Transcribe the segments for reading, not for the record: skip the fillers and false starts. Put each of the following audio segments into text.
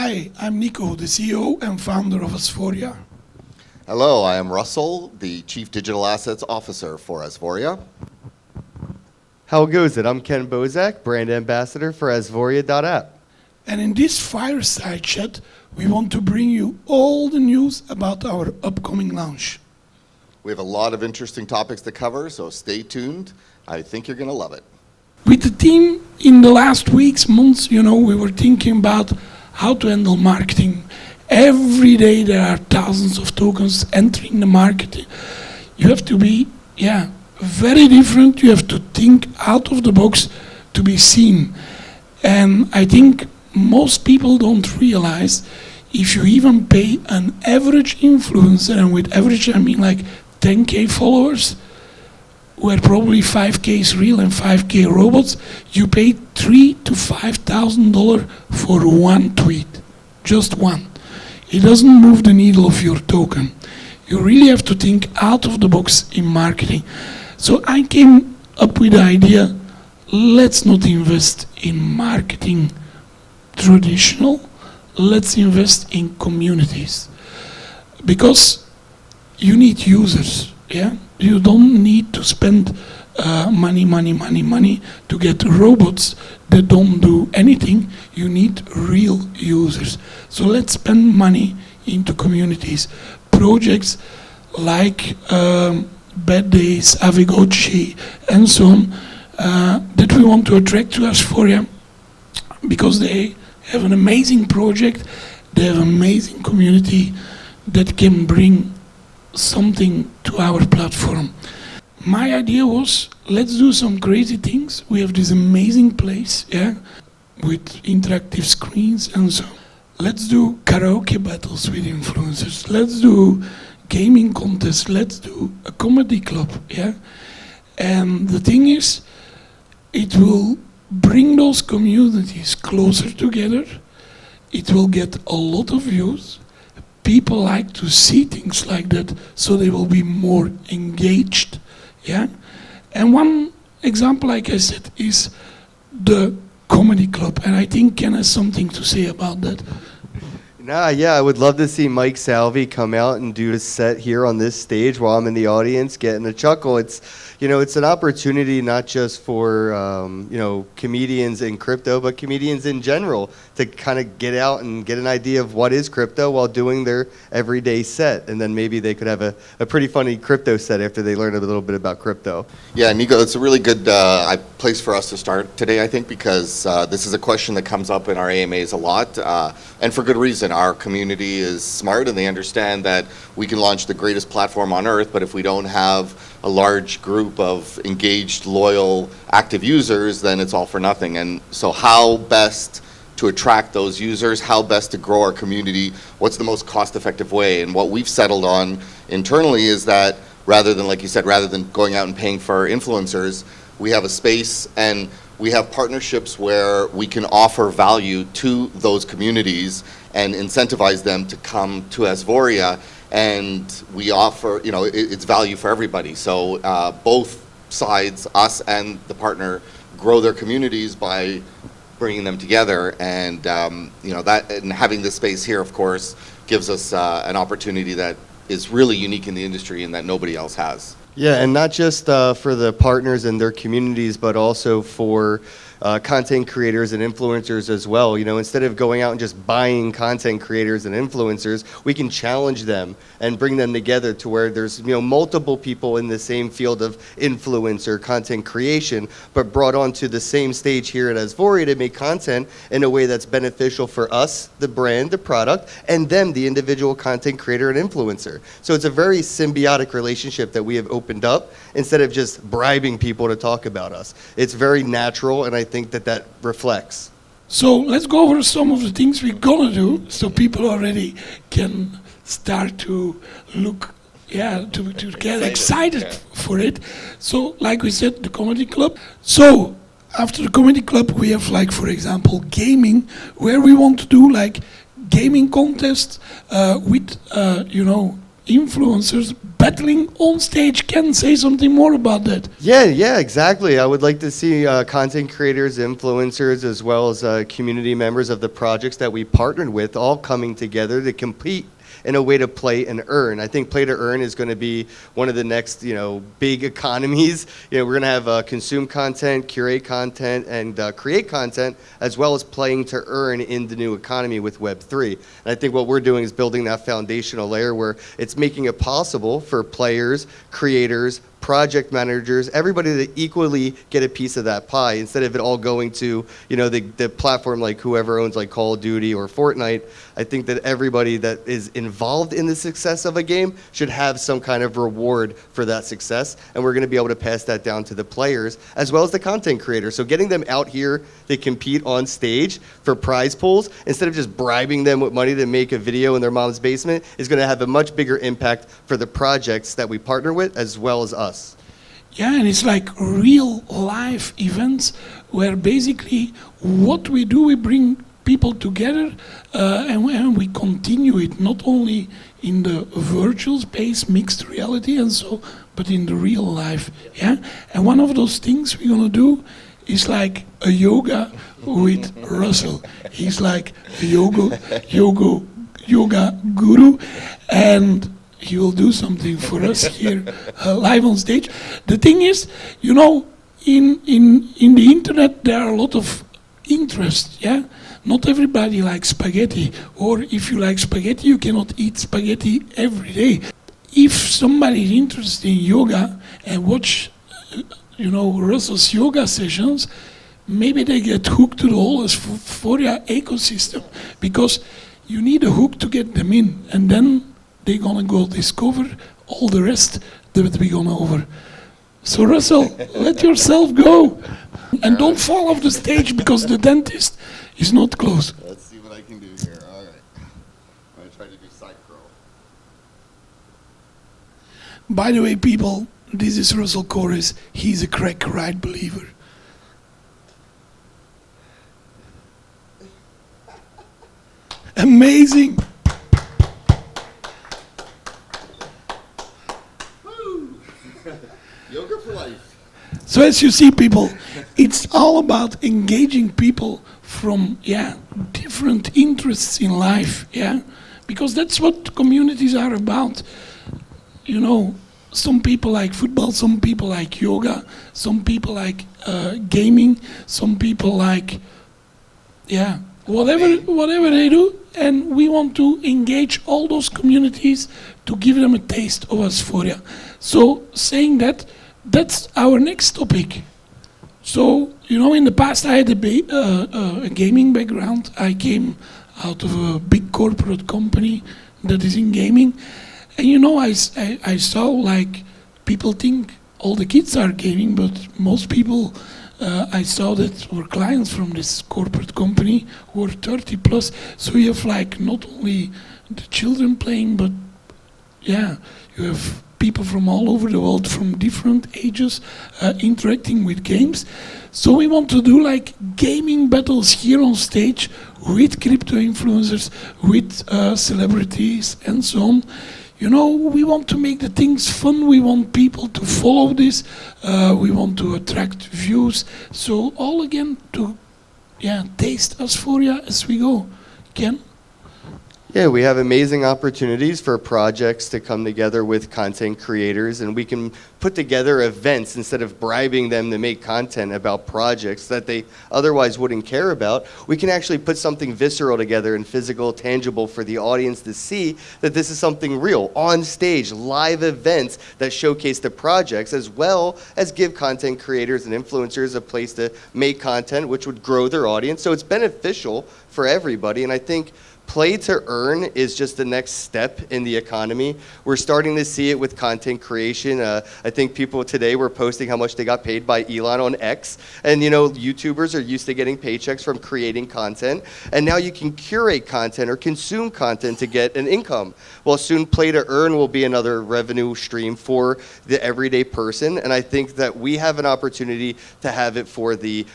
Hi, I'm Niko, the CEO and founder of Asvoria. Hello, I am Russel, the Chief Digital Assets Officer for Asvoria. How goes it? I'm Kenn Brand Ambassador for Asvoria.app. And in this Fireside chat, we want to bring you all the news about our upcoming launch. We have a lot of interesting topics to cover, so stay tuned. I think you're going to love it. With the team in the last weeks, months, we were thinking about how to handle marketing. Every day there are thousands of tokens entering the market. You have to be, very different. You have to think out of the box to be seen. And I think most people don't realize if you even pay an average influencer, and with average I mean like 10K followers, where probably 5K is real and 5K robots, you pay $3,000 to $5,000 for one tweet, just one. It doesn't move the needle of your token. You really have to think out of the box in marketing. So I came up with the idea, let's not invest in marketing traditional, let's invest in communities. Because you need users, yeah? You don't need to spend money to get robots that don't do anything. You need real users. So let's spend money into communities. Projects like Bad Days, Avigochi, and so on, that we want to attract to Asvoria because they have an amazing project, they have an amazing community that can bring something to our platform. My idea was, let's do some crazy things. We have this amazing place, with interactive screens and so on. Let's do karaoke battles with influencers. Let's do gaming contests. Let's do a comedy club, And the thing is, it will bring those communities closer together. It will get a lot of views. People like to see things like that, so they will be more engaged, And one example, like I said, is the comedy club, and I think Kenn has something to say about that. I would love to see Mike Salvi come out and do a set here on this stage while I'm in the audience getting a chuckle. It's an opportunity not just for comedians in crypto, but comedians in general to kind of get out and get an idea of what is crypto while doing their everyday set, and then maybe they could have a pretty funny crypto set after they learn a little bit about crypto. Yeah, Niko, it's a really good place for us to start today, I think, because this is a question that comes up in our AMAs a lot, and for good reason. Our community is smart and they understand that we can launch the greatest platform on earth, but if we don't have a large group of engaged, loyal, active users, then it's all for nothing. And so how best to attract those users, how best to grow our community, what's the most cost-effective way? And what we've settled on internally is that rather than going out and paying for influencers, we have a space and we have partnerships where we can offer value to those communities and incentivize them to come to Asvoria, and we offer, it's value for everybody. So both sides, us and the partner, grow their communities by bringing them together, and that, and having this space here, of course, gives us an opportunity that is really unique in the industry and that nobody else has. Yeah, and not just for the partners and their communities, but also for content creators and influencers as well. Instead of going out and just buying content creators and influencers, we can challenge them and bring them together to where there's multiple people in the same field of influencer content creation, but brought onto the same stage here at Asvoria to make content in a way that's beneficial for us, the brand, the product, and them, the individual content creator and influencer. So it's a very symbiotic relationship that we have opened up instead of just bribing people to talk about us. It's very natural, and I think that reflects. So let's go over some of the things we're gonna do, so people already can start to look, to get excited for it. So, like we said, the comedy club. So after the comedy club, we have, like, for example, gaming, where we want to do like gaming contests with influencers battling on stage. Can say something more about that. Yeah, exactly. I would like to see content creators, influencers, as well as community members of the projects that we partnered with all coming together to compete in a way to play and earn. I think play to earn is going to be one of the next, big economies. We're going to have consume content, curate content, and create content, as well as playing to earn in the new economy with Web3. And I think what we're doing is building that foundational layer where it's making it possible for players, creators, project managers, everybody to equally get a piece of that pie instead of it all going to, the platform like whoever owns like Call of Duty or Fortnite. I think that everybody that is involved in the success of a game should have some kind of reward for that success. And we're going to be able to pass that down to the players as well as the content creators. So getting them out here to compete on stage for prize pools instead of just bribing them with money to make a video in their mom's basement is going to have a much bigger impact for the projects that we partner with as well as us. Yeah, and it's like real life events where basically what we do, we bring people together and we continue it not only in the virtual space, mixed reality and so, but in the real life. Yeah, and one of those things we're gonna do is like a yoga with Russel. He's like a yoga guru, and he will do something for us here live on stage. The thing is, in the internet there are a lot of interest, yeah? Not everybody likes spaghetti, or if you like spaghetti, you cannot eat spaghetti every day. If somebody is interested in yoga and watch, Russell's yoga sessions, maybe they get hooked to the whole Asvoria ecosystem, because you need a hook to get them in, and then they're gonna go discover all the rest that we're gonna over. So Russell, let yourself go. And don't fall off the stage because the dentist is not close. Let's see what I can do here. All right. I'm going to try to do side curl. By the way, people, this is Russell Corres. He's a crack right believer. Amazing. Yoga for life. So as you see, people, it's all about engaging people from different interests in life, because that's what communities are about. Some people like football, some people like yoga, some people like gaming, some people like whatever they do, and we want to engage all those communities to give them a taste of Asvoria. So saying that, that's our next topic. So, in the past I had a gaming background. I came out of a big corporate company that is in gaming. And I saw like people think all the kids are gaming, but most people I saw that were clients from this corporate company who were 30 plus. So you have like not only the children playing, but you have people from all over the world from different ages interacting with games. So we want to do like gaming battles here on stage with crypto influencers, with celebrities and so on. We want to make the things fun. We want people to follow this. We want to attract views. So all again to taste Asvoria as we go. Kenn? Yeah, we have amazing opportunities for projects to come together with content creators, and we can put together events instead of bribing them to make content about projects that they otherwise wouldn't care about. We can actually put something visceral together and physical, tangible for the audience to see that this is something real, on stage, live events that showcase the projects, as well as give content creators and influencers a place to make content, which would grow their audience. So it's beneficial for everybody, and I think play to earn is just the next step in the economy. We're starting to see it with content creation. I think people today were posting how much they got paid by Elon on X. And YouTubers are used to getting paychecks from creating content. And now you can curate content or consume content to get an income. Well, soon play to earn will be another revenue stream for the everyday person. And I think that we have an opportunity to have it for the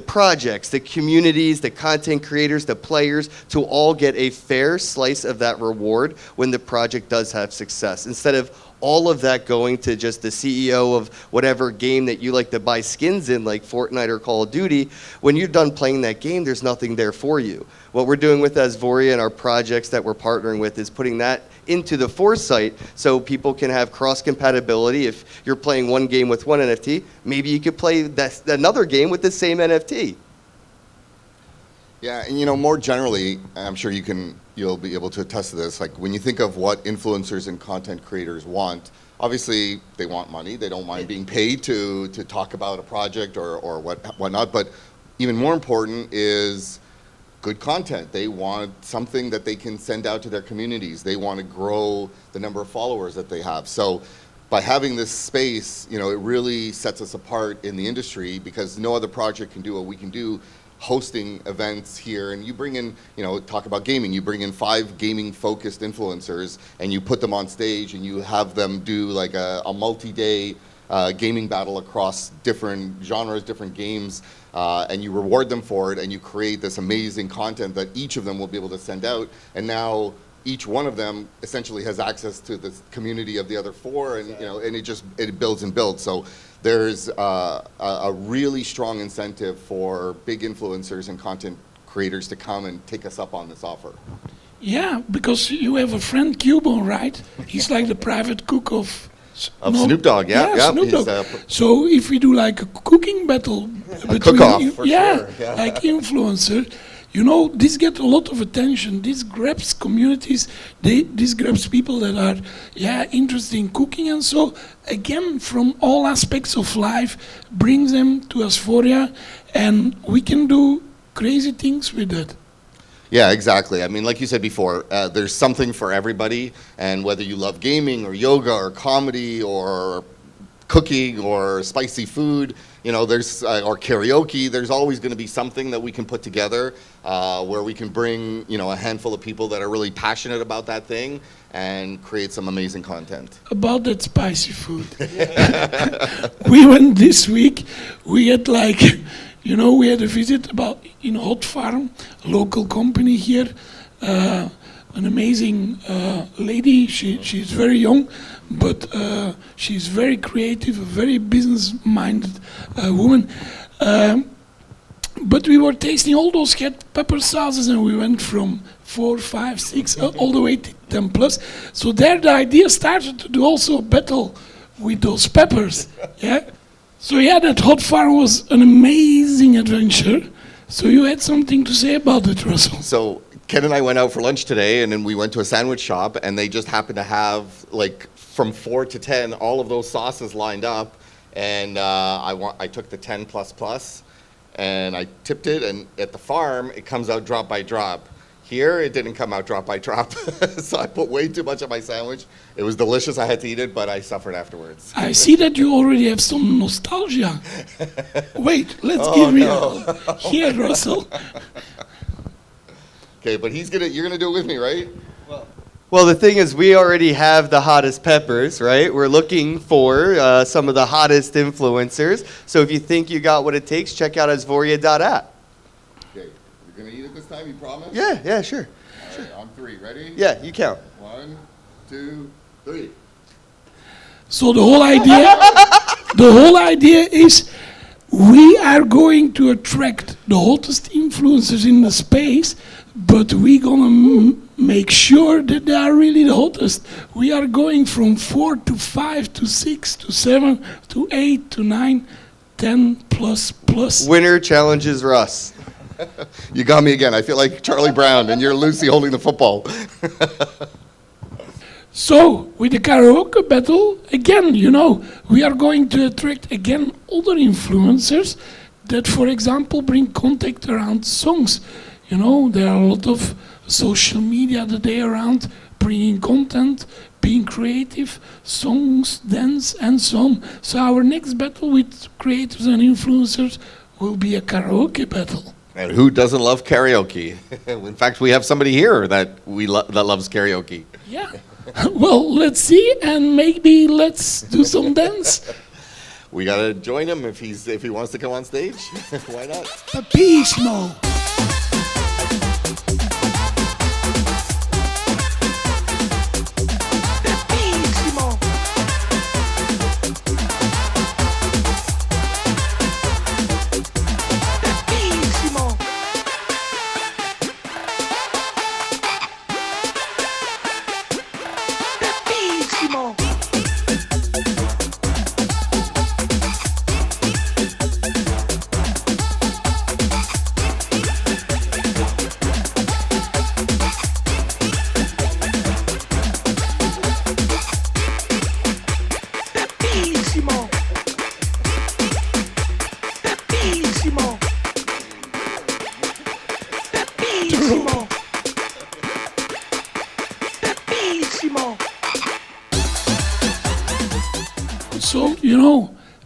projects, the communities, the content creators, the players, to all get a fair slice of that reward when the project does have success, instead of all of that going to just the CEO of whatever game that you like to buy skins in, like Fortnite or Call of Duty, when you're done playing that game, there's nothing there for you. What we're doing with Asvoria and our projects that we're partnering with is putting that into the Foresight so people can have cross-compatibility. If you're playing one game with one NFT, maybe you could play another game with the same NFT. Yeah, and more generally, I'm sure you'll be able to attest to this. Like when you think of what influencers and content creators want, obviously they want money. They don't mind being paid to talk about a project or whatnot. But even more important is good content. They want something that they can send out to their communities. They want to grow the number of followers that they have. So by having this space, it really sets us apart in the industry because no other project can do what we can do, hosting events here. And you bring in, talk about gaming, you bring in 5 gaming focused influencers and you put them on stage and you have them do like a multi-day gaming battle across different genres, different games, and you reward them for it and you create this amazing content that each of them will be able to send out. And now each one of them essentially has access to the community of the other 4, and and it builds and builds. So there's a really strong incentive for big influencers and content creators to come and take us up on this offer. Yeah, because you have a friend Cubo, right? He's like the private cook of Snoop Dogg. Yeah, Snoop Dogg. So if we do like a cooking battle between cook-off, for sure. Yeah, like influencer. This gets a lot of attention. This grabs communities. This grabs people that are, interested in cooking, and so again, from all aspects of life, brings them to Asvoria, and we can do crazy things with that. Yeah, exactly. I mean, like you said before, there's something for everybody, and whether you love gaming or yoga or comedy or cooking or spicy food, there's or karaoke, there's always going to be something that we can put together where we can bring, a handful of people that are really passionate about that thing and create some amazing content. About that spicy food. We went this week, we had we had a visit in Hot Farm, a local company here, an amazing lady. She's very young, but she's very creative, a very business-minded woman. But we were tasting all those red pepper sauces, and we went from 4, 5, 6, all the way to 10 plus. So there, the idea started to do also a battle with those peppers. Yeah. So that Hot Farm was an amazing adventure. So you had something to say about it, Russell. So Ken and I went out for lunch today, and then we went to a sandwich shop, and they just happened to have from 4 to 10 all of those sauces lined up, and I took the 10 plus, and I tipped it, and at the farm it comes out drop by drop. Here it didn't come out drop by drop, so I put way too much on my sandwich. It was delicious. I had to eat it, but I suffered afterwards. I see that you already have some nostalgia. Wait, let's give me here, Russell. Okay, but you're gonna do it with me, right? Well, the thing is, we already have the hottest peppers, right? We're looking for some of the hottest influencers. So if you think you got what it takes, check out asvoria.app. Okay, you're gonna eat it this time, you promise? Yeah, sure. All right, on 3, ready? Yeah, you count. 1, 2, 3. So the whole idea is we are going to attract the hottest influencers in the space, but we're gonna make sure that they are really the hottest. We are going from 4 to 5 to 6 to 7 to 8 to 9, 10 plus. Winner challenges Russ. You got me again. I feel like Charlie Brown, and you're Lucy holding the football. So, with the karaoke battle, again, we are going to attract, again, other influencers that, for example, bring contact around songs. There are a lot of social media today around bringing content, being creative, songs, dance, and so on. So our next battle with creators and influencers will be a karaoke battle. And who doesn't love karaoke? In fact, we have somebody here that that loves karaoke. Yeah. Well, let's see, and maybe let's do some dance. We gotta join him if he wants to come on stage. Why not? Papismo.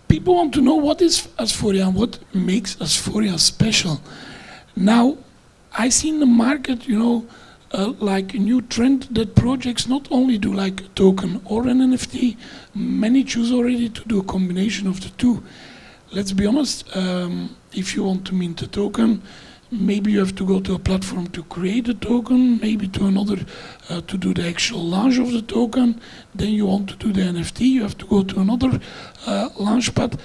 people want to know what is Asvoria and what makes Asvoria special. Now, I see in the market, like a new trend that projects not only do like a token or an NFT, many choose already to do a combination of the two. Let's be honest, if you want to mint a token, maybe you have to go to a platform to create a token, maybe to another to do the actual launch of the token. Then you want to do the NFT, you have to go to another launchpad.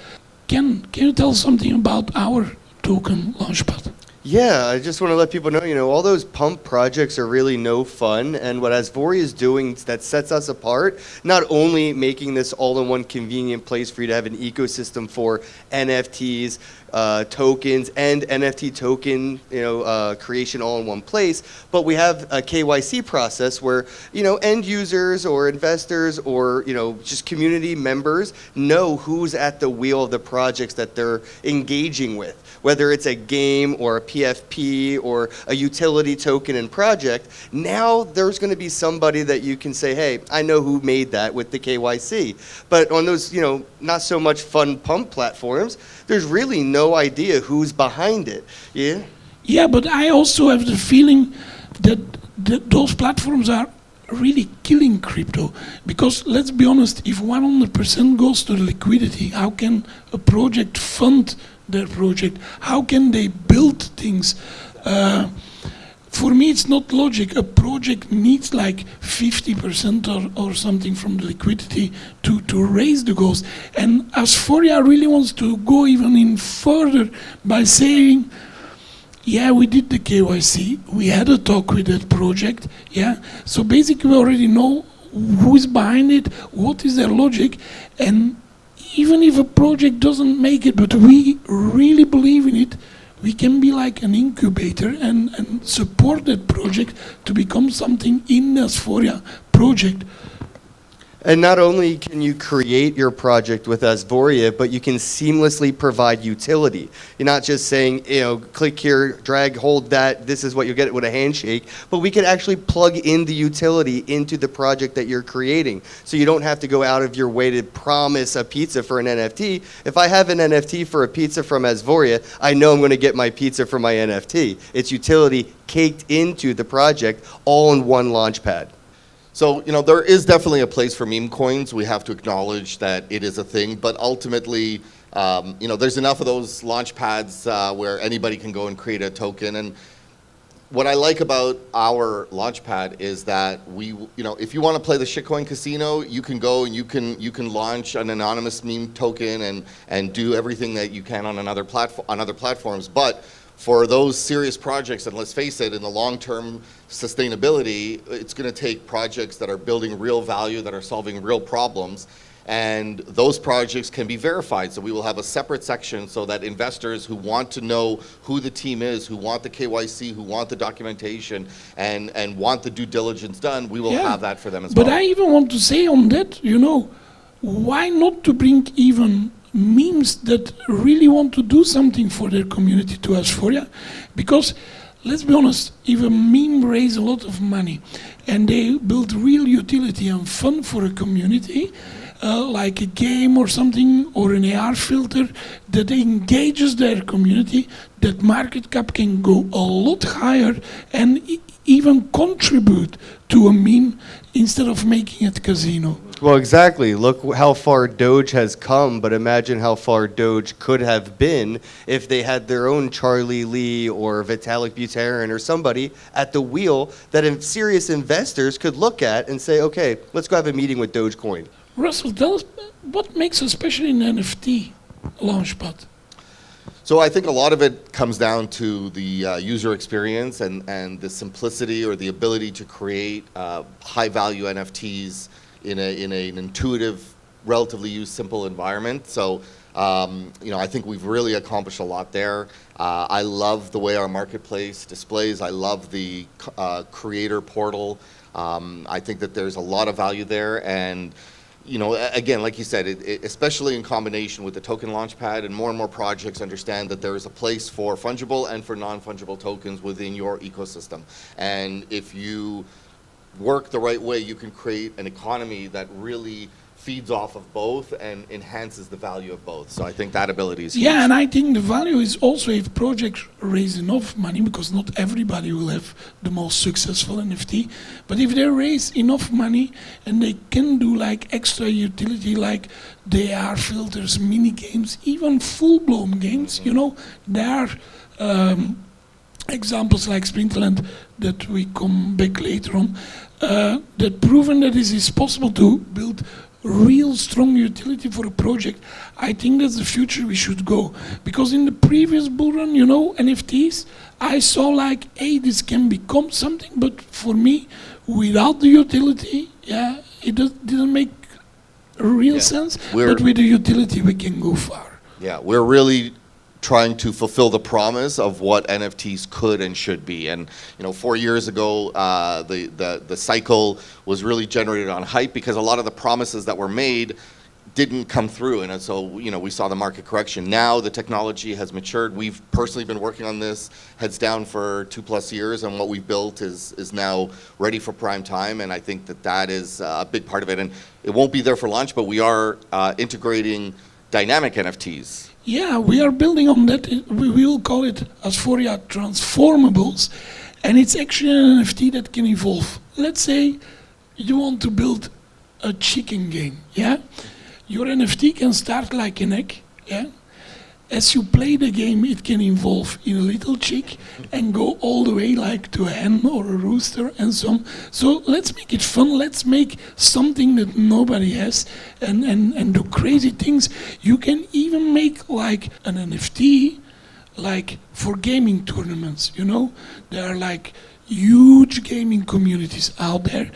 Can you tell something about our token launchpad? Yeah, I just want to let people know, all those pump projects are really no fun. And what Asvoria is doing that sets us apart, not only making this all-in-one convenient place for you to have an ecosystem for NFTs, tokens, and NFT token, creation all in one place, but we have a KYC process where, end users or investors or, just community members know who's at the wheel of the projects that they're engaging with. Whether it's a game or a PFP or a utility token and project, now there's going to be somebody that you can say, hey, I know who made that with the KYC. But on those, not so much fun pump platforms, there's really no idea who's behind it. Yeah? Yeah, but I also have the feeling that those platforms are really killing crypto. Because let's be honest, if 100% goes to the liquidity, how can a project fund their project? How can they build things? For me, it's not logic. A project needs like 50% or something from the liquidity to raise the goals. And Asvoria really wants to go even in further by saying, yeah, we did the KYC. We had a talk with that project. Yeah, so basically we already know who is behind it, what is their logic, and even if a project doesn't make it, but we really believe in it, we can be like an incubator and support that project to become something in the Asvoria project. And not only can you create your project with Asvoria, but you can seamlessly provide utility. You're not just saying, click here, drag, hold that, this is what you'll get with a handshake, but we can actually plug in the utility into the project that you're creating. So you don't have to go out of your way to promise a pizza for an NFT. If I have an NFT for a pizza from Asvoria, I know I'm going to get my pizza for my NFT. It's utility caked into the project all in one launchpad. So, there is definitely a place for meme coins. We have to acknowledge that it is a thing, but ultimately, there's enough of those launch pads where anybody can go and create a token. And what I like about our launch pad is that if you want to play the shitcoin casino, you can go and you can launch an anonymous meme token and do everything that you can on other platforms. But for those serious projects, and let's face it, in the long-term sustainability, it's going to take projects that are building real value, that are solving real problems, and those projects can be verified. So we will have a separate section so that investors who want to know who the team is, who want the KYC, who want the documentation, and want the due diligence done, we will have that for them as well. But I even want to say on that, why not to bring even memes that really want to do something for their community to Asvoria? Because let's be honest, if a meme raises a lot of money and they build real utility and fun for a community, like a game or something or an AR filter that engages their community, that market cap can go a lot higher and even contribute to a meme instead of making it casino. Well, exactly. Look how far Doge has come, but imagine how far Doge could have been if they had their own Charlie Lee or Vitalik Buterin or somebody at the wheel that serious investors could look at and say, okay, let's go have a meeting with Dogecoin. Russell, tell us what makes especially an NFT launchpad? So I think a lot of it comes down to the user experience and the simplicity or the ability to create high-value NFTs in an intuitive, relatively used, simple environment. So, I think we've really accomplished a lot there. I love the way our marketplace displays. I love the creator portal. I think that there's a lot of value there. And, again, like you said, especially in combination with the token launchpad, and more projects understand that there is a place for fungible and for non-fungible tokens within your ecosystem. And if you work the right way, you can create an economy that really feeds off of both and enhances the value of both. So I think that ability is Yeah, huge. and I think the value is also if projects raise enough money, because not everybody will have the most successful NFT, but if they raise enough money and they can do like extra utility, like DR filters, mini games, even full-blown games, you know, there are examples like Sprinterland that we come back later on, that proven that it is possible to build real strong utility for a project. I think that's the future we should go. Because in the previous bull run, you know, NFTs, I saw like, hey, this can become something, but for me, without the utility, yeah, didn't make real sense. But with the utility, we can go far. Yeah, we're really trying to fulfill the promise of what NFTs could and should be. And 4 years ago, the cycle was really generated on hype because a lot of the promises that were made didn't come through, and so we saw the market correction. Now the technology has matured. We've personally been working on this heads down for 2+ years, and what we've built is now ready for prime time. And I think that is a big part of it. And it won't be there for launch, but we are integrating dynamic NFTs. Yeah, we are building on that. We will call it Asvoria Transformables, and it's actually an NFT that can evolve. Let's say you want to build a chicken game, yeah? Your NFT can start like an egg, yeah? As you play the game, it can evolve in a little chick and go all the way like to a hen or a rooster and so on. So let's make it fun. Let's make something that nobody has and do crazy things. You can even make like an NFT like for gaming tournaments, you know? There are like huge gaming communities out there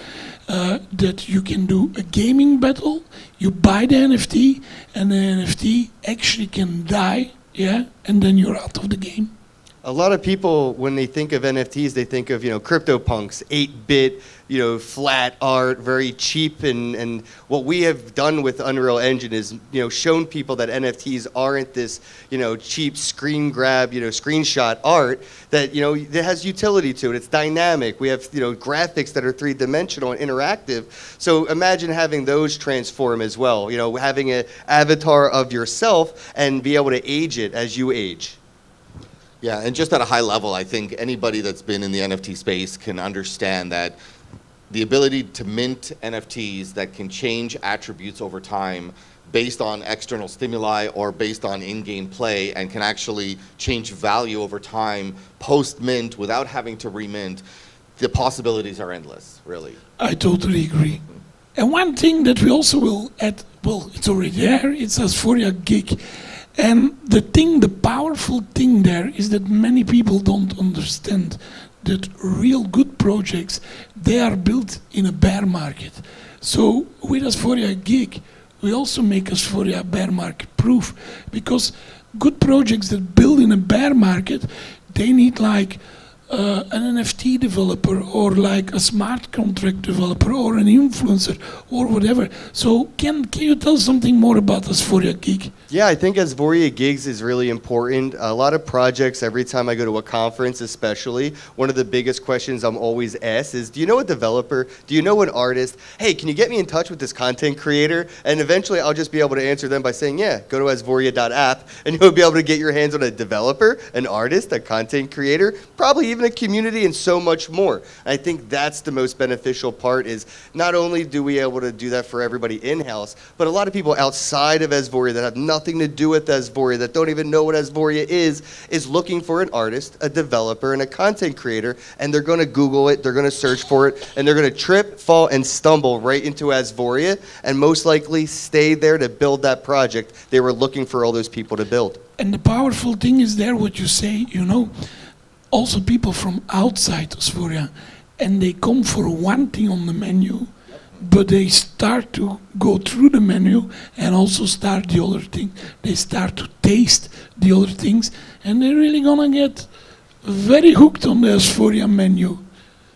that you can do a gaming battle. You buy the NFT, and the NFT actually can die, yeah, and then you're out of the game. A lot of people, when they think of NFTs, they think of, CryptoPunks, 8-bit, flat art, very cheap. And what we have done with Unreal Engine is, shown people that NFTs aren't this, cheap screen grab, screenshot art that, that has utility to it. It's dynamic. We have, graphics that are 3-dimensional and interactive. So imagine having those transform as well, having an avatar of yourself and be able to age it as you age. Yeah, and just at a high level, I think anybody that's been in the NFT space can understand that the ability to mint NFTs that can change attributes over time based on external stimuli or based on in-game play and can actually change value over time post-mint without having to remint, the possibilities are endless, really. I totally agree. And one thing that we also will add, well, it's already there, it's Asvoria Gig. And the powerful thing there is that many people don't understand that real good projects, they are built in a bear market. So with Asvoria Gig, we also make Asvoria bear market proof, because good projects that build in a bear market, they need like an NFT developer or like a smart contract developer or an influencer or whatever. So can you tell something more about Asvoria Gig? Yeah, I think Asvoria Gigs is really important. A lot of projects, every time I go to a conference especially, one of the biggest questions I'm always asked is, do you know a developer? Do you know an artist? Hey, can you get me in touch with this content creator? And eventually I'll just be able to answer them by saying, yeah, go to asvoria.app and you'll be able to get your hands on a developer, an artist, a content creator, probably even a community and so much more. And I think that's the most beneficial part, is not only do we able to do that for everybody in-house, but a lot of people outside of Asvoria that have nothing to do with Asvoria, that don't even know what Asvoria is looking for an artist, a developer, and a content creator, and they're going to Google it, they're going to search for it, and they're going to trip, fall, and stumble right into Asvoria, and most likely stay there to build that project they were looking for all those people to build. And the powerful thing is there, what you say, also people from outside Asvoria, and they come for one thing on the menu, but they start to go through the menu and also start the other thing. They start to taste the other things, and they're really gonna get very hooked on the Asvoria menu.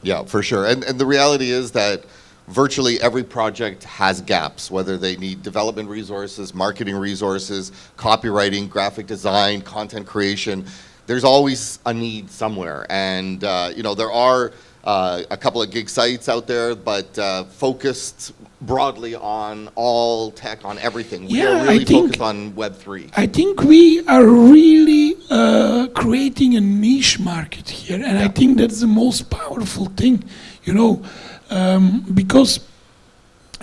Yeah, for sure. And the reality is that virtually every project has gaps, whether they need development resources, marketing resources, copywriting, graphic design, content creation. There's always a need somewhere. And, there are a couple of gig sites out there, but focused broadly on all tech, on everything. We are really focused on Web3. I think we are really creating a niche market here, and I think that's the most powerful thing, because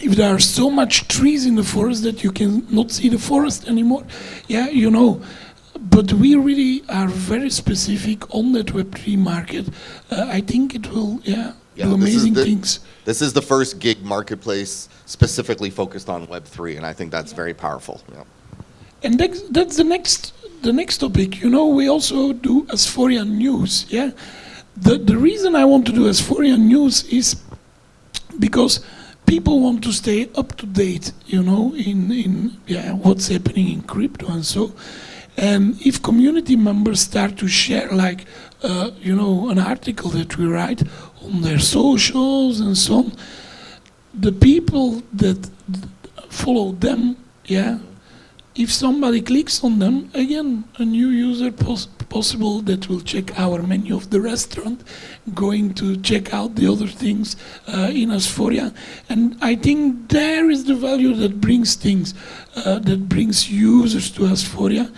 if there are so much trees in the forest that you can not see the forest anymore, but we really are very specific on that Web3 market. I think it will, do amazing things. This is the first gig marketplace specifically focused on Web3, and I think that's very powerful. Yeah. And that's the next topic. We also do Asvoria News. Yeah, the reason I want to do Asvoria News is because people want to stay up to date, in what's happening in crypto and so. And if community members start to share, like, an article that we write on their socials and so on, the people that follow them, if somebody clicks on them, again, a new user possible that will check our menu of the restaurant, going to check out the other things in Asvoria. And I think there is the value that brings things, that brings users to Asvoria.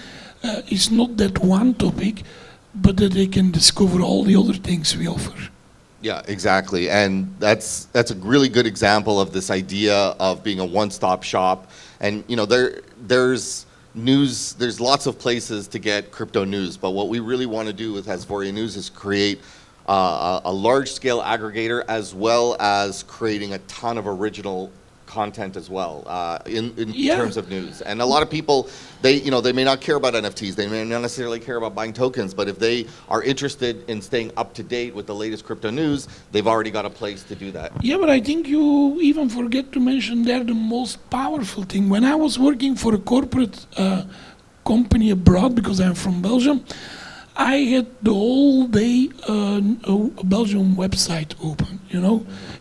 It's not that one topic, but that they can discover all the other things we offer. Yeah, exactly. And that's a really good example of this idea of being a one-stop shop. And there's news, there's lots of places to get crypto news, but what we really want to do with Asvoria News is create a large-scale aggregator, as well as creating a ton of original content as well in terms of news. And a lot of people, they may not care about NFTs, they may not necessarily care about buying tokens, but if they are interested in staying up to date with the latest crypto news, they've already got a place to do that. Yeah, but I think you even forget to mention there the most powerful thing. When I was working for a corporate company abroad, because I'm from Belgium, I had the whole day a Belgian website open,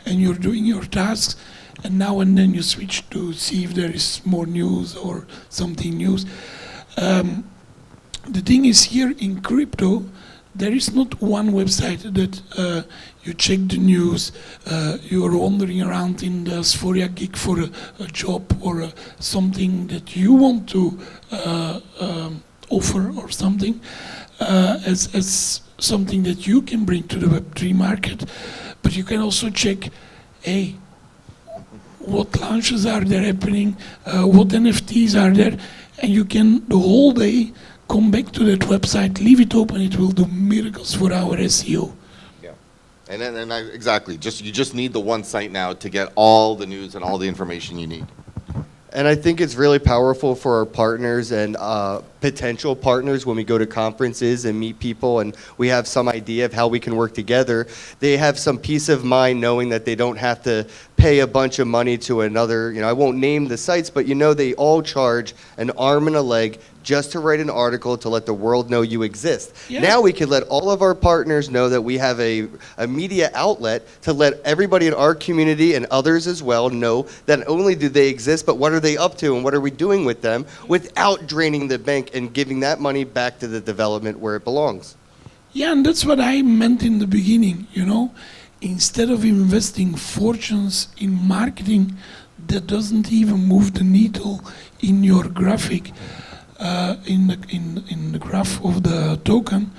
and you're doing your tasks, and now and then you switch to see if there is more news or something news. The thing is, here in crypto, there is not one website that you check the news, you're wandering around in the Asvoria gig for a job or something that you want to offer or something, as something that you can bring to the Web3 market. But you can also check, hey, what launches are there happening, what NFTs are there, and you can the whole day come back to that website, leave it open, it will do miracles for our SEO. Yeah, and exactly, you just need the one site now to get all the news and all the information you need. And I think it's really powerful for our partners and potential partners when we go to conferences and meet people and we have some idea of how we can work together. They have some peace of mind knowing that they don't have to pay a bunch of money to another, I won't name the sites, but they all charge an arm and a leg just to write an article to let the world know you exist. Yeah. Now we can let all of our partners know that we have a media outlet to let everybody in our community and others as well know that not only do they exist, but what are they up to and what are we doing with them without draining the bank and giving that money back to the development where it belongs. Yeah, and that's what I meant in the beginning, Instead of investing fortunes in marketing that doesn't even move the needle in your graphic, in the graph of the token,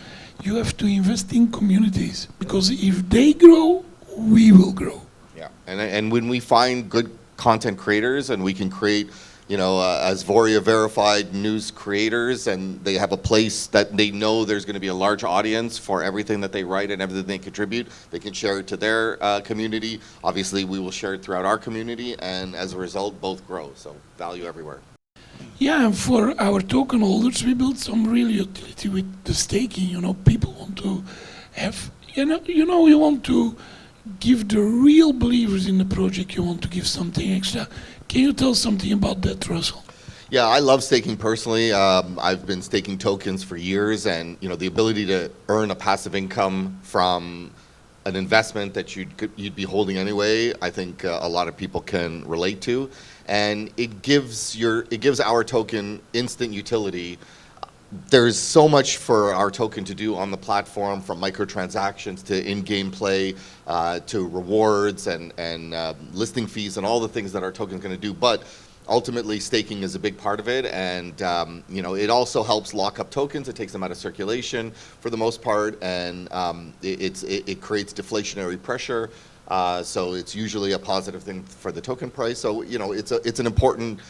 you have to invest in communities, because if they grow, we will grow. Yeah, and when we find good content creators and we can create, Asvoria verified news creators, and they have a place that they know there's going to be a large audience for everything that they write and everything they contribute, they can share it to their community. Obviously, we will share it throughout our community, and as a result, both grow. So value everywhere. Yeah, and for our token holders, we built some real utility with the staking. People want to have, you want to give the real believers in the project, you want to give something extra. Can you tell something about that, Russel? Yeah, I love staking personally. I've been staking tokens for years, and the ability to earn a passive income from an investment that you'd be holding anyway, I think a lot of people can relate to, and it gives our token instant utility there's so much for our token to do on the platform, from microtransactions to in-game play, to rewards and listing fees and all the things that our token is going to do. But ultimately, staking is a big part of it, and it also helps lock up tokens. It takes them out of circulation for the most part, and it creates deflationary pressure. So it's usually a positive thing for the token price. So it's an important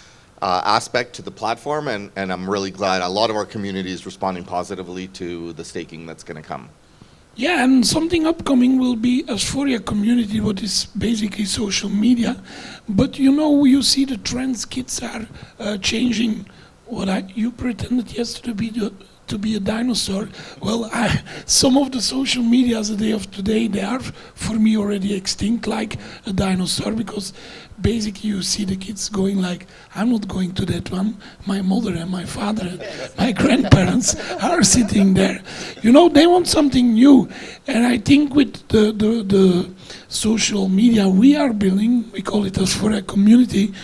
aspect to the platform, and I'm really glad a lot of our community is responding positively to the staking that's going to come. Yeah, and something upcoming will be Asvoria community, what is basically social media. But you see the trends, kids are changing. You pretended yesterday to be a dinosaur. Well, some of the social media as a day of today, they are for me already extinct like a dinosaur, because basically you see the kids going like, I'm not going to that one. My mother and my father and my grandparents are sitting there. They want something new. And I think with the social media we are building, we call it as for a community,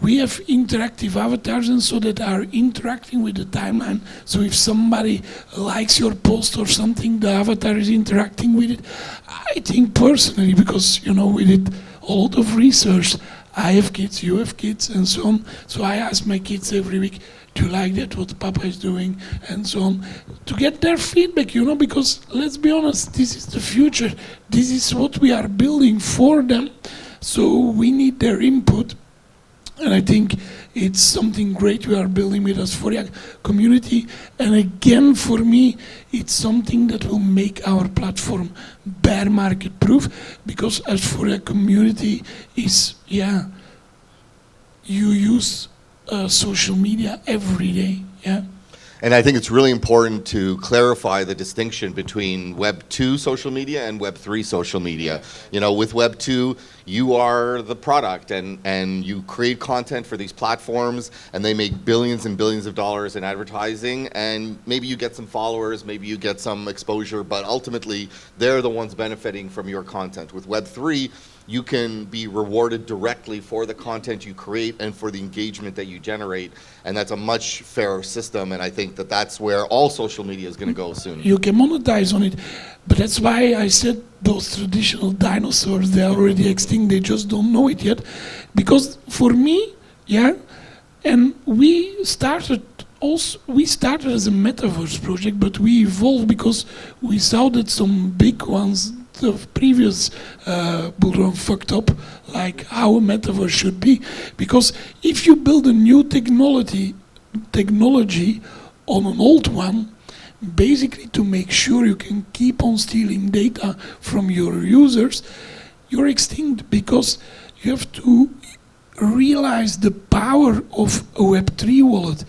we have interactive avatars, and so that are interacting with the timeline. So if somebody likes your post or something, the avatar is interacting with it. I think personally, because we did a lot of research, I have kids, you have kids, and so on. So I ask my kids every week, do you like that, what Papa is doing, and so on, to get their feedback, because let's be honest, this is the future. This is what we are building for them. So we need their input. And I think it's something great we are building with Asvoria community. And again, for me, it's something that will make our platform bear market proof, because Asvoria community is, you use social media every day, And I think it's really important to clarify the distinction between Web 2 social media and Web 3 social media. With Web 2, you are the product, and you create content for these platforms, and they make billions and billions of dollars in advertising, and maybe you get some followers, maybe you get some exposure, but ultimately, they're the ones benefiting from your content. With Web 3, you can be rewarded directly for the content you create and for the engagement that you generate, and that's a much fairer system, and I think that that's where all social media is going to go soon. You can monetize on it, but that's why I said those traditional dinosaurs, they're already extinct, they just don't know it yet. Because for me, and we started as a metaverse project, but we evolved because we saw that some big ones, the previous bull run fucked up, like how a metaverse should be. Because if you build a new technology on an old one, basically to make sure you can keep on stealing data from your users, you're extinct, because you have to realize the power of a Web3 wallet.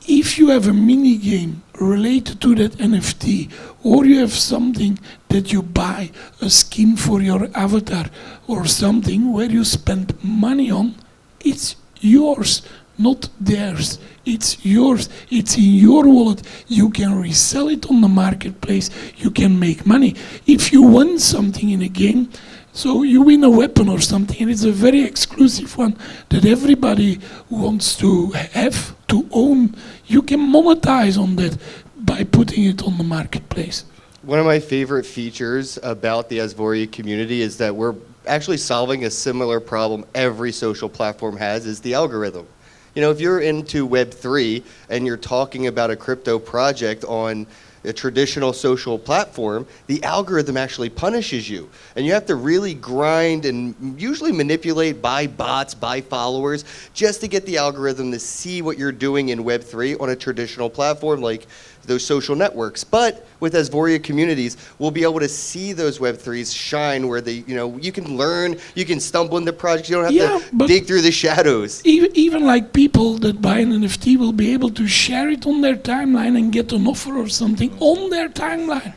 If you have a mini game related to that NFT, or you have something that you buy, a skin for your avatar, or something where you spend money on, it's yours, not theirs. It's yours. It's in your wallet. You can resell it on the marketplace. You can make money. If you win something in a game, so you win a weapon or something, and it's a very exclusive one that everybody wants to have, to own, you can monetize on that by putting it on the marketplace. One of my favorite features about the Asvoria community is that we're actually solving a similar problem every social platform has, is the algorithm. If you're into Web3 and you're talking about a crypto project on a traditional social platform, the algorithm actually punishes you. And you have to really grind and usually manipulate by bots, by followers, just to get the algorithm to see what you're doing in Web3 on a traditional platform like those social networks. But with Asvoria communities, we'll be able to see those Web3s shine where they, you can learn, you can stumble into projects, you don't have to dig through the shadows. Even like people that buy an NFT will be able to share it on their timeline and get an offer or something on their timeline.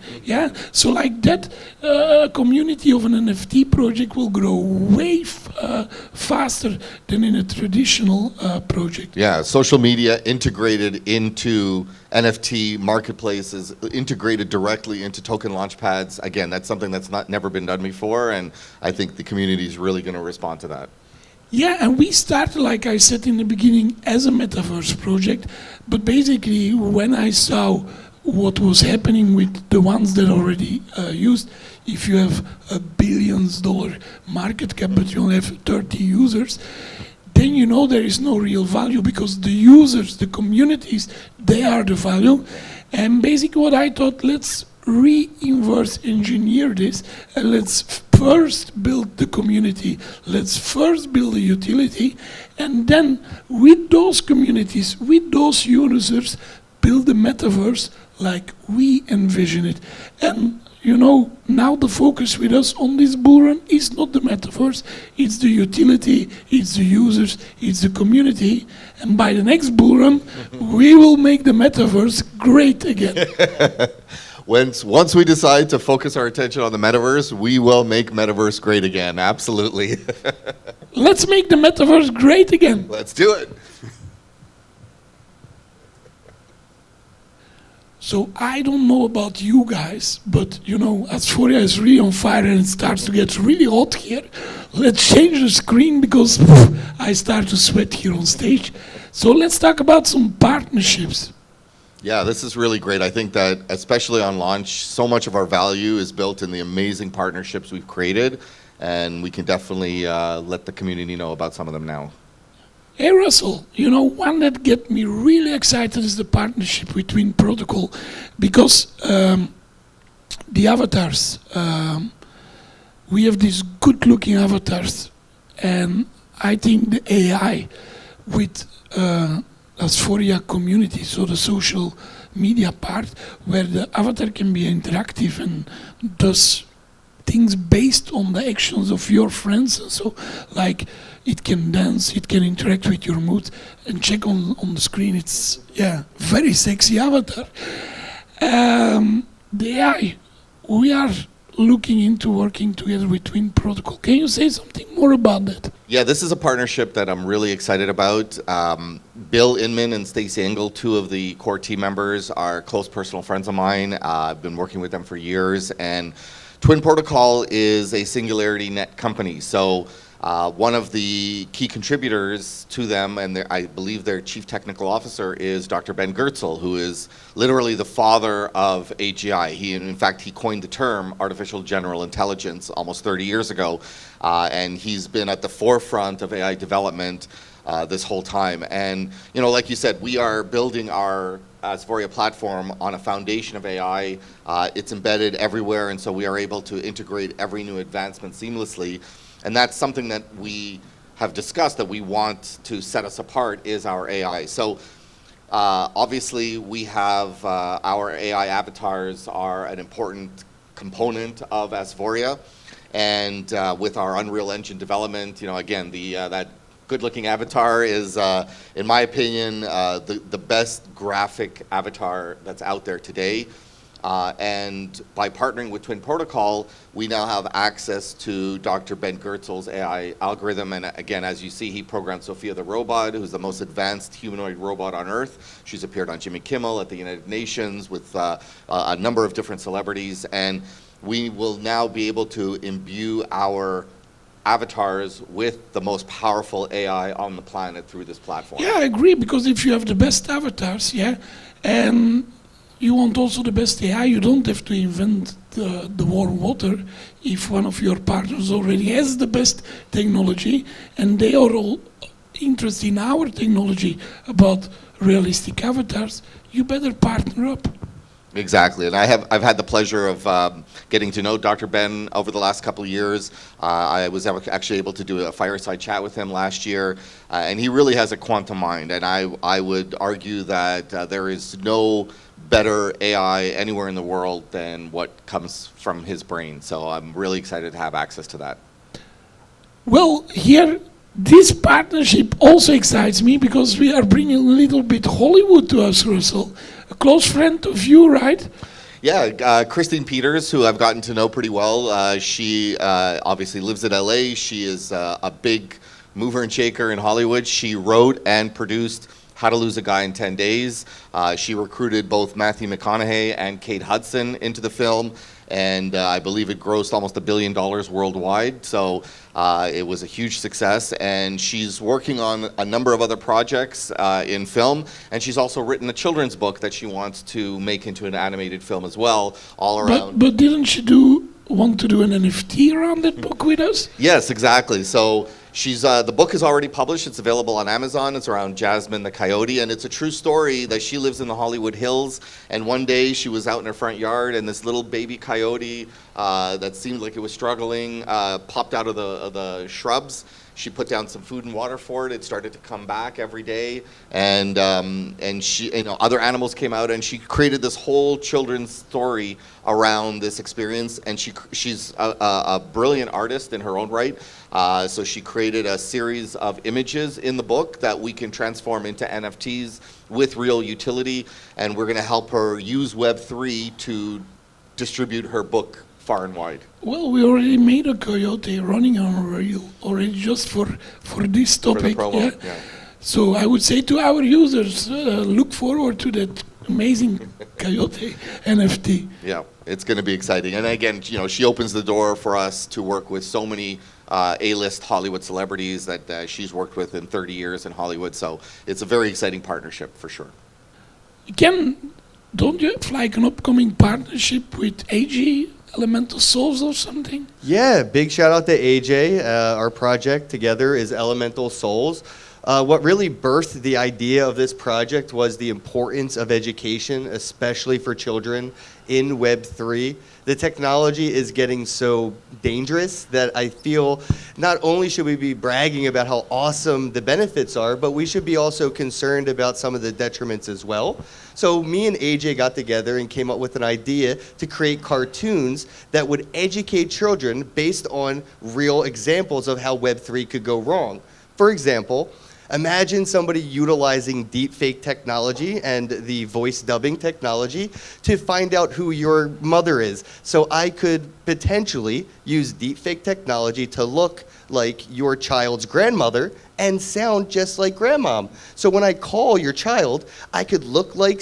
So like that community of an NFT project will grow way faster than in a traditional project. Yeah, social media integrated into NFT marketplaces, integrated directly into token launch pads. Again, that's something that's never been done before, and I think the community is really going to respond to that. Yeah, and we started, like I said in the beginning, as a metaverse project. But basically, when I saw what was happening with the ones that already used, if you have $1 billion market cap, but you only have 30 users, then you know there is no real value, because the users, the communities, they are the value. And basically what I thought, let's re-inverse engineer this, and let's first build the community, let's first build the utility, and then with those communities, with those users, build the metaverse like we envision it. And you know, now the focus with us on this bull run is not the metaverse, it's the utility, it's the users, it's the community. And by the next bull run, we will make the metaverse great again. Once we decide to focus our attention on the metaverse, we will make metaverse great again. Absolutely. Let's make the metaverse great again. Let's do it. So I don't know about you guys, but you know, Asvoria is really on fire and it starts to get really hot here. Let's change the screen because I start to sweat here on stage. So let's talk about some partnerships. Yeah, this is really great. I think that, especially on launch, so much of our value is built in the amazing partnerships we've created, and we can definitely let the community know about some of them now. Hey Russell, you know, one that get me really excited is the partnership between Protocol, because the avatars, we have these good-looking avatars, and I think the AI with Asvoria community, so the social media part, where the avatar can be interactive and does things based on the actions of your friends, and so like it can dance, it can interact with your mood, and check on the screen. It's very sexy avatar. The AI, we are looking into working together with Twin Protocol. Can you say something more about that? Yeah, this is a partnership that I'm really excited about. Bill Inman and Stacey Engel, two of the core team members, are close personal friends of mine. I've been working with them for years, and Twin Protocol is a Singularity Net company. So one of the key contributors to them, and I believe their chief technical officer, is Dr. Ben Goertzel, who is literally the father of AGI. In fact, he coined the term artificial general intelligence almost 30 years ago, and he's been at the forefront of AI development this whole time. And you know, like you said, we are building our Asvoria platform on a foundation of AI. It's embedded everywhere, and so we are able to integrate every new advancement seamlessly. And that's something that we have discussed that we want to set us apart is our AI. So obviously we have our AI avatars are an important component of Asvoria. And with our Unreal Engine development, you know, again, that good-looking avatar is, in my opinion, the best graphic avatar that's out there today. And by partnering with Twin Protocol, we now have access to Dr. Ben Goertzel's AI algorithm. And again, as you see, he programmed Sophia the robot, who's the most advanced humanoid robot on Earth. She's appeared on Jimmy Kimmel at the United Nations with a number of different celebrities. And we will now be able to imbue our avatars with the most powerful AI on the planet through this platform. Yeah, I agree, because if you have the best avatars, and you want also the best AI, you don't have to invent the warm water. If one of your partners already has the best technology and they are all interested in our technology about realistic avatars, you better partner up. Exactly, and I've had the pleasure of getting to know Dr. Ben over the last couple of years. I was actually able to do a fireside chat with him last year, and he really has a quantum mind, and I would argue that there is no better AI anywhere in the world than what comes from his brain. So I'm really excited to have access to that. Well, here, this partnership also excites me because we are bringing a little bit Hollywood to us, Russell. A close friend of you, right? Yeah, Christine Peters, who I've gotten to know pretty well. She obviously lives in LA. She is a big mover and shaker in Hollywood. She wrote and produced How to Lose a Guy in 10 Days. She recruited both Matthew McConaughey and Kate Hudson into the film, and I believe it grossed almost $1 billion worldwide. So it was a huge success, and she's working on a number of other projects in film, and she's also written a children's book that she wants to make into an animated film as well, all around. But didn't she want to do an NFT around that book with us? Yes, exactly. So she's the book is already published. It's available on Amazon. It's around Jasmine the coyote, and it's a true story that she lives in the Hollywood Hills. And one day she was out in her front yard, and this little baby coyote that seemed like it was struggling popped out of the shrubs. She put down some food and water for it. It started to come back every day, and she, other animals came out, and she created this whole children's story around this experience. And she's a brilliant artist in her own right. So she created a series of images in the book that we can transform into NFTs with real utility, and we're going to help her use Web3 to distribute her book far and wide. Well, we already made a coyote running on a reel already just for this topic. For the promo, yeah. So I would say to our users, look forward to that amazing coyote NFT. Yeah, it's going to be exciting. And again, she opens the door for us to work with so many A-list Hollywood celebrities that she's worked with in 30 years in Hollywood. So it's a very exciting partnership for sure. Kenn, don't you have like an upcoming partnership with AG? Elemental Souls or something? Yeah, big shout out to AJ. Our project together is Elemental Souls. What really birthed the idea of this project was the importance of education, especially for children in Web3. The technology is getting so dangerous that I feel not only should we be bragging about how awesome the benefits are, but we should be also concerned about some of the detriments as well. So me and AJ got together and came up with an idea to create cartoons that would educate children based on real examples of how Web3 could go wrong. For example, imagine somebody utilizing deepfake technology and the voice dubbing technology to find out who your mother is. So I could potentially use deepfake technology to look like your child's grandmother and sound just like grandmom. So when I call your child, I could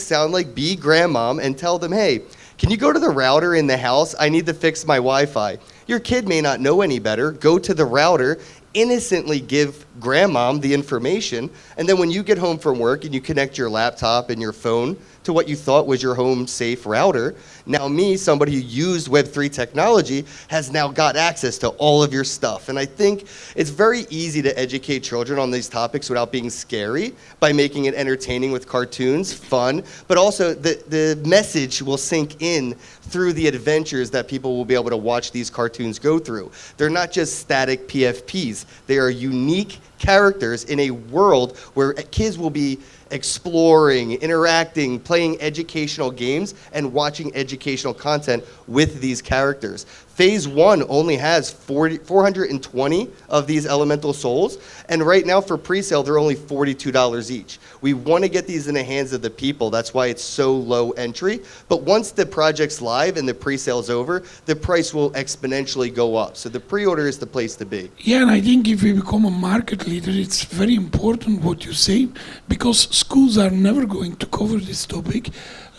sound like, be grandmom and tell them, hey, can you go to the router in the house? I need to fix my Wi-Fi. Your kid may not know any better. Go to the router, innocently give grandmom the information, and then when you get home from work and you connect your laptop and your phone to what you thought was your home safe router, now me, somebody who used Web3 technology, has now got access to all of your stuff. And I think it's very easy to educate children on these topics without being scary by making it entertaining with cartoons, fun, but also the message will sink in through the adventures that people will be able to watch these cartoons go through. They're not just static PFPs. They are unique characters in a world where kids will be exploring, interacting, playing educational games, and watching educational content with these characters. Phase 1 only has 420 of these elemental souls, and right now for pre-sale, they're only $42 each. We want to get these in the hands of the people. That's why it's so low entry. But once the project's live and the pre-sale's over, the price will exponentially go up. So the pre-order is the place to be. Yeah, and I think if we become a market leader, it's very important what you say, because schools are never going to cover this topic.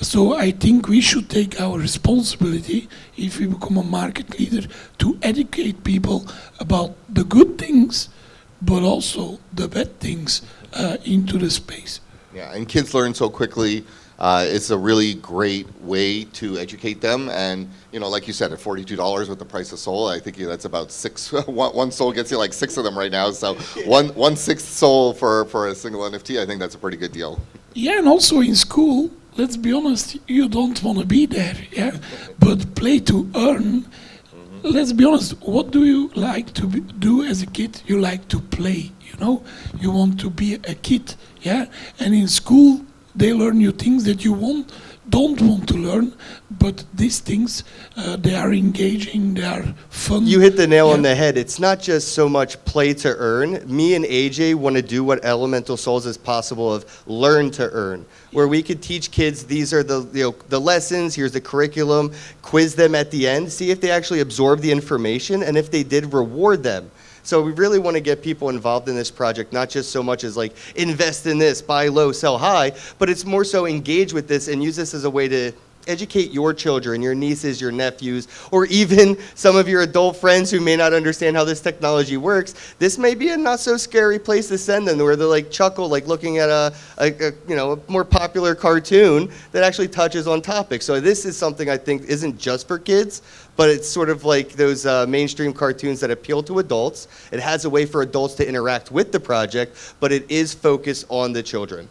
So I think we should take our responsibility, if we become a market leader, to educate people about the good things, but also the bad things into the space. Yeah, and kids learn so quickly. It's a really great way to educate them. And, like you said, at $42 with the price of soul, I think that's about one soul gets you like 6 of them right now. So one sixth soul for a single NFT, I think that's a pretty good deal. Yeah, and also in school, let's be honest, you don't want to be there, yeah? But play to earn, let's be honest, what do you like to do as a kid? You like to play, You want to be a kid, yeah? And in school, they learn new things that you don't want to learn, but these things, they are engaging, they are fun. You hit the nail on the head. It's not just so much play to earn. Me and AJ want to do what Elemental Souls is possible of learn to earn, where we could teach kids these are the lessons, here's the curriculum, quiz them at the end, see if they actually absorb the information, and if they did, reward them. So we really want to get people involved in this project, not just so much as like invest in this, buy low, sell high, but it's more so engage with this and use this as a way to educate your children, your nieces, your nephews, or even some of your adult friends who may not understand how this technology works. This may be a not so scary place to send them, where they like chuckle, like looking at a more popular cartoon that actually touches on topics. So this is something I think isn't just for kids, but it's sort of like those mainstream cartoons that appeal to adults. It has a way for adults to interact with the project, but it is focused on the children.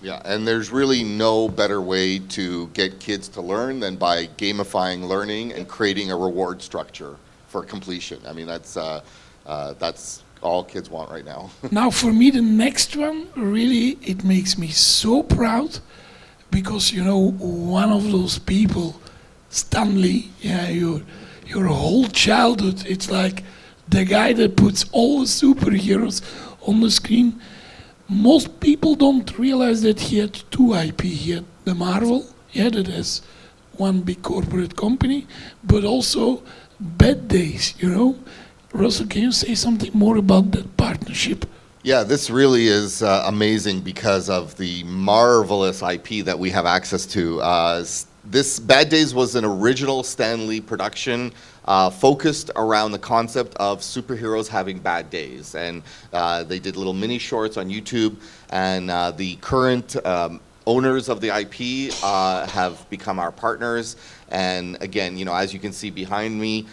Yeah, and there's really no better way to get kids to learn than by gamifying learning and creating a reward structure for completion. I mean, that's all kids want right now. Now, for me, the next one, really, it makes me so proud because, one of those people, Stanley, your whole childhood, it's like the guy that puts all the superheroes on the screen. Most people don't realize that he had two IP. He had the Marvel, that is one big corporate company, but also Bad Days, Russell, can you say something more about that partnership? Yeah, this really is amazing because of the marvelous IP that we have access to. This Bad Days was an original Stan Lee production focused around the concept of superheroes having bad days. And they did little mini shorts on YouTube, and the current owners of the IP have become our partners. And again, as you can see behind me,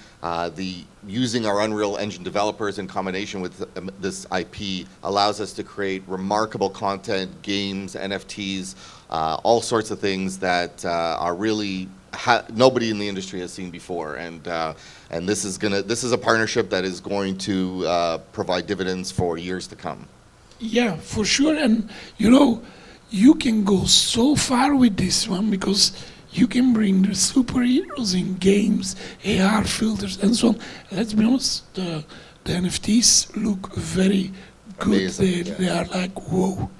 using our Unreal Engine developers in combination with this IP allows us to create remarkable content, games, NFTs, all sorts of things that are really nobody in the industry has seen before. And this is a partnership that is going to provide dividends for years to come. Yeah, for sure. And you can go so far with this one because you can bring the superheroes in games, AR filters, and so on. Let's be honest, the NFTs look very good. Amazing, They are like, whoa.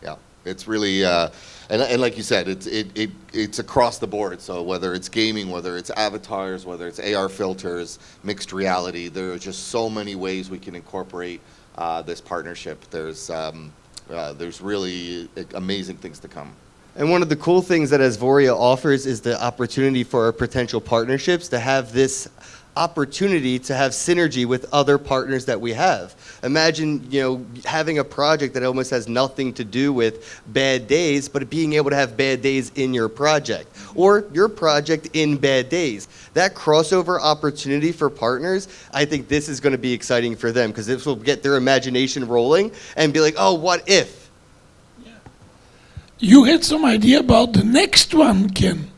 Yeah, it's really, and like you said, it's across the board. So whether it's gaming, whether it's avatars, whether it's AR filters, mixed reality, there are just so many ways we can incorporate this partnership. There's really amazing things to come. And one of the cool things that Asvoria offers is the opportunity for our potential partnerships to have this opportunity to have synergy with other partners that we have. Imagine, having a project that almost has nothing to do with Bad Days, but being able to have Bad Days in your project, or your project in Bad Days. That crossover opportunity for partners, I think this is going to be exciting for them, because this will get their imagination rolling and be like, oh, what if? You had some idea about the next one, Ken.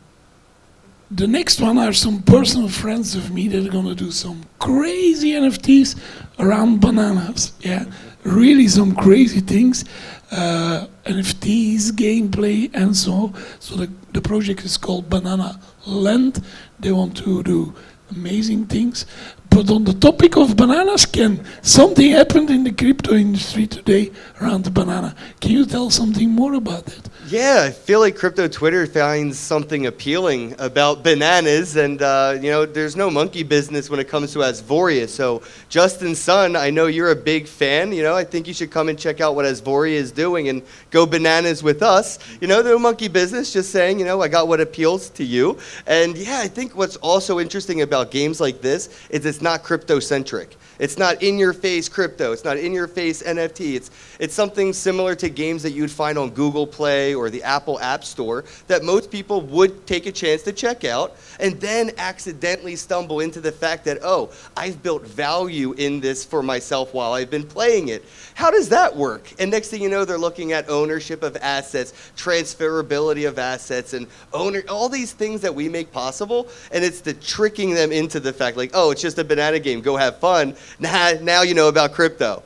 The next one are some personal friends of me that are going to do some crazy NFTs around bananas. Yeah, really some crazy things. NFTs, gameplay, and so. So the project is called Banana Land. They want to do amazing things. But on the topic of bananas, Ken, something happened in the crypto industry today around the banana. Can you tell something more about that? Yeah, I feel like crypto Twitter finds something appealing about bananas, and there's no monkey business when it comes to Asvoria. So, Justin Sun, I know you're a big fan. I think you should come and check out what Asvoria is doing and go bananas with us. No monkey business. Just saying. I got what appeals to you. And yeah, I think what's also interesting about games like this is it's not crypto-centric. It's not in-your-face crypto. It's not in-your-face NFT. It's something similar to games that you'd find on Google Play or the Apple App Store that most people would take a chance to check out and then accidentally stumble into the fact that, oh, I've built value in this for myself while I've been playing it. How does that work? And next thing you know, they're looking at ownership of assets, transferability of assets, and all these things that we make possible, and it's the tricking them into the fact like, oh, it's just a banana game, go have fun. Now you know about crypto.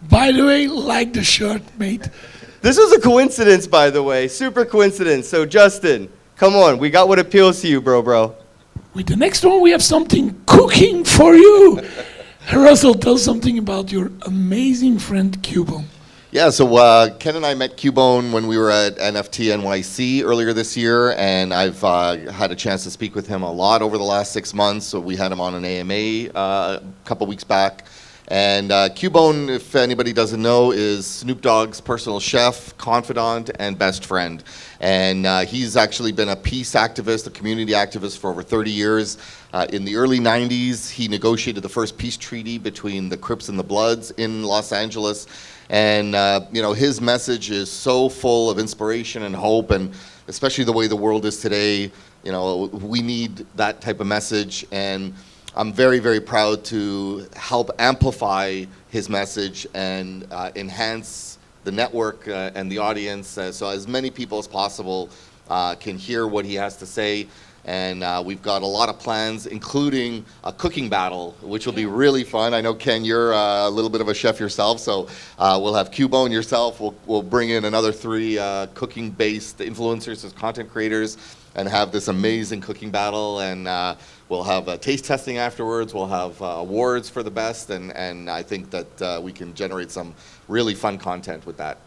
By the way, like the shirt, mate. This was a coincidence, by the way. Super coincidence. So, Justin, come on. We got what appeals to you, bro. With the next one, we have something cooking for you. Russell, tell something about your amazing friend, Cuban. Yeah, so Ken and I met Cubone when we were at NFT NYC earlier this year, and I've had a chance to speak with him a lot over the last 6 months. So we had him on an AMA a couple weeks back. And Cubone, if anybody doesn't know, is Snoop Dogg's personal chef, confidant, and best friend. And he's actually been a peace activist, a community activist for over 30 years. In the early 90s, he negotiated the first peace treaty between the Crips and the Bloods in Los Angeles. And his message is so full of inspiration and hope, and especially the way the world is today, we need that type of message. And I'm very, very proud to help amplify his message and enhance the network and the audience, so as many people as possible can hear what he has to say. And we've got a lot of plans, including a cooking battle, which will be really fun. I know, Ken, you're a little bit of a chef yourself, so we'll have Cubone, yourself. We'll bring in another 3 cooking-based influencers as content creators and have this amazing cooking battle. And we'll have taste testing afterwards. We'll have awards for the best, and I think that we can generate some really fun content with that.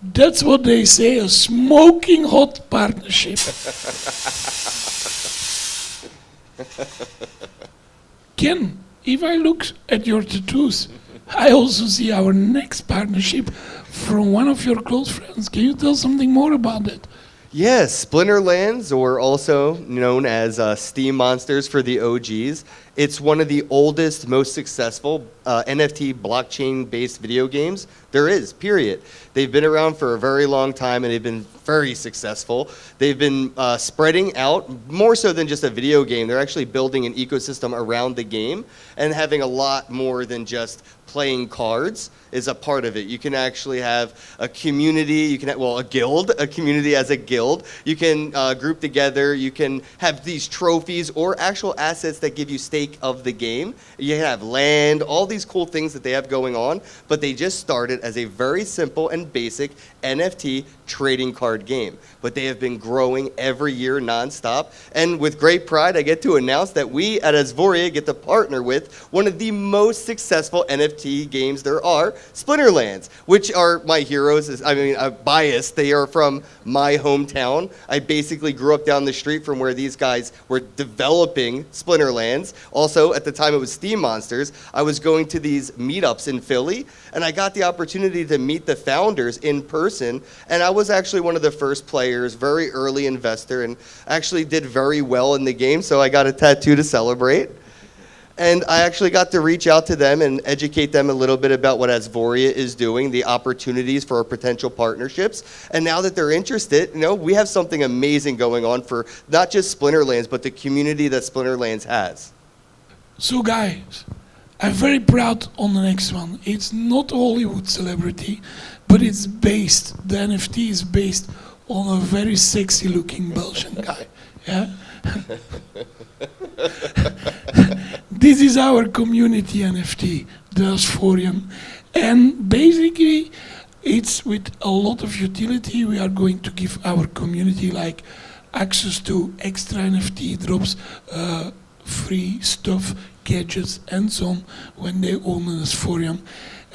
That's what they say, a smoking hot partnership. Ken, if I look at your tattoos, I also see our next partnership from one of your close friends. Can you tell something more about that? Yes, Splinterlands, or also known as Steam Monsters for the OGs. It's one of the oldest, most successful NFT blockchain-based video games there is, period. They've been around for a very long time, and they've been very successful. They've been spreading out, more so than just a video game. They're actually building an ecosystem around the game and having a lot more than just playing cards is a part of it. You can actually have a community, you can have, a guild, a community as a guild. You can group together, you can have these trophies or actual assets that give you stake of the game. You can have land, all these cool things that they have going on, but they just started as a very simple and basic NFT trading card game. But they have been growing every year nonstop, and with great pride, I get to announce that we at Asvoria get to partner with one of the most successful NFT games there are, Splinterlands, which are my heroes. I'm biased. They are from my hometown. I basically grew up down the street from where these guys were developing Splinterlands. Also, at the time it was Steam Monsters, I was going to these meetups in Philly, and I got the opportunity to meet the founders in person, and I was actually one of the first players, very early investor, and actually did very well in the game, so I got a tattoo to celebrate. And I actually got to reach out to them and educate them a little bit about what Asvoria is doing, the opportunities for potential partnerships. And now that they're interested, we have something amazing going on for not just Splinterlands, but the community that Splinterlands has. So guys, I'm very proud on the next one. It's not a Hollywood celebrity, but it's based, the NFT is based on a very sexy looking Belgian guy. Yeah? This is our community NFT, the Asvorian. And basically, it's with a lot of utility. We are going to give our community like access to extra NFT drops, free stuff, gadgets, and so on when they own an Asvorian.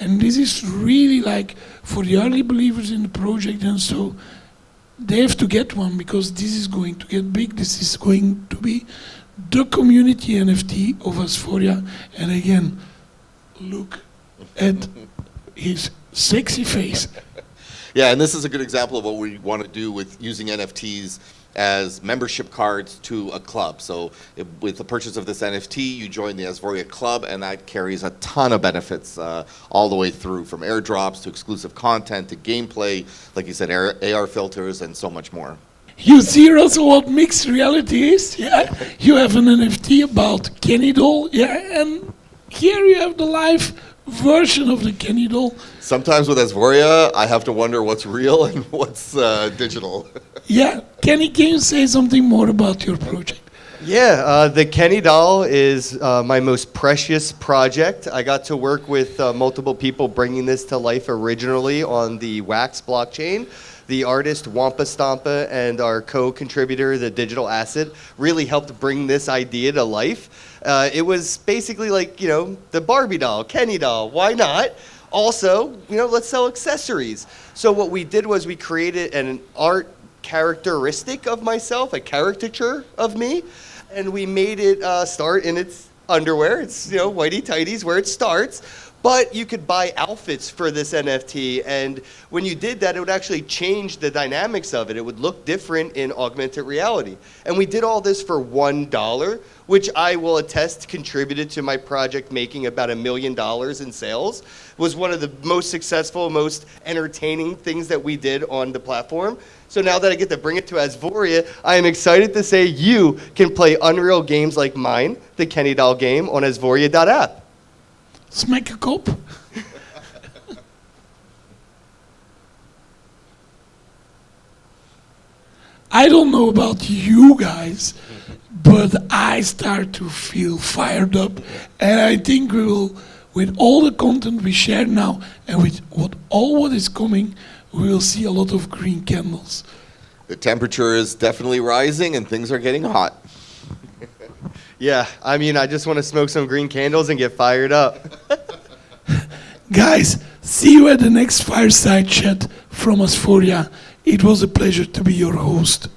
And this is really like for the early believers in the project, and so they have to get one because this is going to get big. This is going to be the community NFT of Asvoria. And again, look at his sexy face. Yeah, and this is a good example of what we want to do with using NFTs as membership cards to a club. So with the purchase of this NFT, you join the Asvoria Club, and that carries a ton of benefits all the way through, from airdrops to exclusive content to gameplay, like you said, AR filters, and so much more. You see, Russel, what mixed reality is? Yeah, you have an NFT about Kenny doll, yeah, and here you have the live version of the Kenny doll. Sometimes with Asvoria, I have to wonder what's real and what's digital. Yeah, Kenny, can you say something more about your project? Yeah, the Kenny doll is my most precious project. I got to work with multiple people bringing this to life originally on the Wax blockchain. The artist Wampa Stampa and our co-contributor, the Digital Acid, really helped bring this idea to life. It was basically like, the Barbie doll, Kenny doll, why not? Also, let's sell accessories. So what we did was we created an art characteristic of myself, a caricature of me, and we made it start in its underwear. It's, whitey tighties where it starts. But you could buy outfits for this NFT, and when you did that, it would actually change the dynamics of it. It would look different in augmented reality. And we did all this for $1, which I will attest contributed to my project making about $1 million in sales. It was one of the most successful, most entertaining things that we did on the platform. So now that I get to bring it to Asvoria, I am excited to say you can play Unreal games like mine, the Kenny Doll game, on Asvoria.app. Smack a kop. I don't know about you guys, but I start to feel fired up, and I think we will, with all the content we share now, and with what is coming, we will see a lot of green candles. The temperature is definitely rising and things are getting hot. Yeah, I mean, I just want to smoke some green candles and get fired up. Guys, see you at the next Fireside Chat from Asvoria. It was a pleasure to be your host.